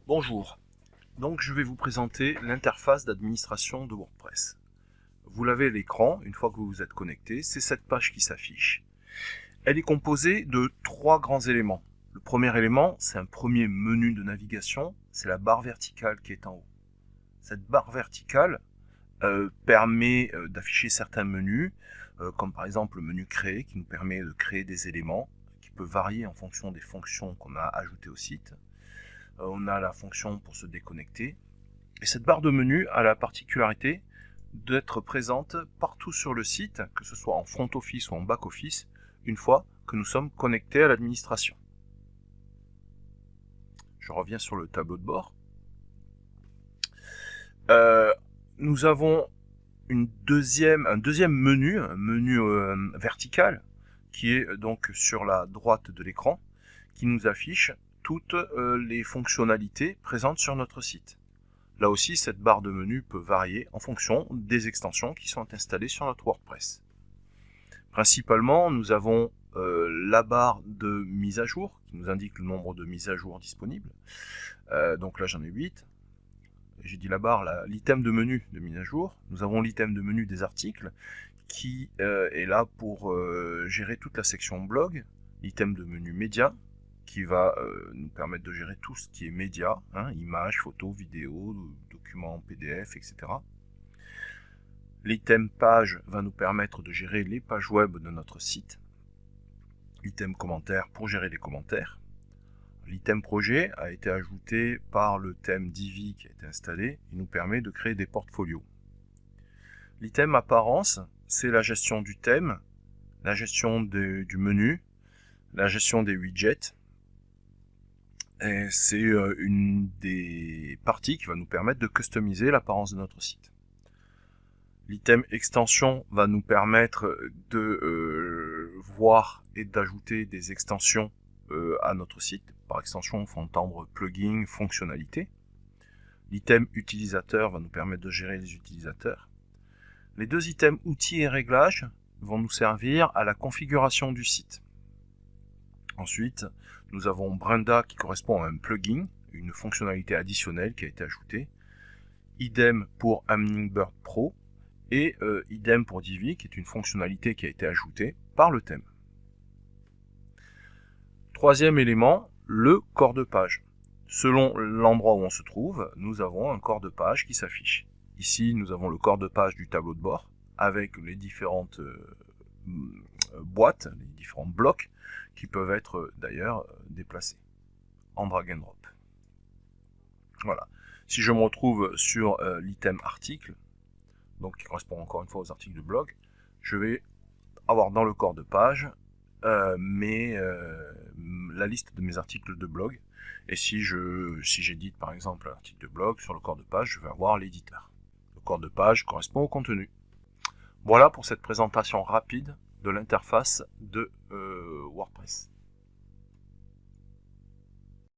Bonjour, donc je vais vous présenter l'interface d'administration de WordPress. Vous l'avez à l'écran, une fois que vous vous êtes connecté, c'est cette page qui s'affiche. Elle est composée de trois grands éléments. Le premier élément, c'est un premier menu de navigation, c'est la barre verticale qui est en haut. Cette barre verticale permet d'afficher certains menus, comme par exemple le menu créer, qui nous permet de créer des éléments, qui peut varier en fonction des fonctions qu'on a ajoutées au site. On a la fonction pour se déconnecter. Et cette barre de menu a la particularité d'être présente partout sur le site, que ce soit en front office ou en back office, une fois que nous sommes connectés à l'administration. Je reviens sur le tableau de bord. Nous avons un deuxième menu, un menu vertical, qui est donc sur la droite de l'écran, qui nous affiche toutes les fonctionnalités présentes sur notre site. Là aussi, cette barre de menu peut varier en fonction des extensions qui sont installées sur notre WordPress. Principalement, nous avons la barre de mise à jour, qui nous indique le nombre de mises à jour disponibles. Donc là, j'en ai 8. J'ai dit la barre, l'item de menu de mise à jour. Nous avons l'item de menu des articles, qui est là pour gérer toute la section blog. L'item de menu média, qui va nous permettre de gérer tout ce qui est média, images, photos, vidéos, documents PDF, etc. L'item page va nous permettre de gérer les pages web de notre site. L'item commentaire pour gérer les commentaires. L'item projet a été ajouté par le thème Divi qui a été installé. Il nous permet de créer des portfolios. L'item apparence, c'est la gestion du thème, la gestion du menu, la gestion des widgets. C'est une des parties qui va nous permettre de customiser l'apparence de notre site. L'item extension va nous permettre de voir et d'ajouter des extensions à notre site. Par extension, il faut entendre plugin, fonctionnalité. L'item utilisateur va nous permettre de gérer les utilisateurs. Les deux items outils et réglages vont nous servir à la configuration du site. Ensuite, nous avons Brenda qui correspond à un plugin, une fonctionnalité additionnelle qui a été ajoutée. Idem pour Hummingbird Pro et idem pour Divi qui est une fonctionnalité qui a été ajoutée par le thème. Troisième élément, le corps de page. Selon l'endroit où on se trouve, nous avons un corps de page qui s'affiche. Ici, nous avons le corps de page du tableau de bord avec les différentes boîtes, les différents blocs qui peuvent être d'ailleurs déplacés en drag and drop. Voilà. Si je me retrouve sur l'item article, donc qui correspond encore une fois aux articles de blog, je vais avoir dans le corps de page la liste de mes articles de blog. Et si j'édite par exemple un article de blog, sur le corps de page, je vais avoir l'éditeur. Le corps de page correspond au contenu. Voilà pour cette présentation rapide de l'interface de WordPress.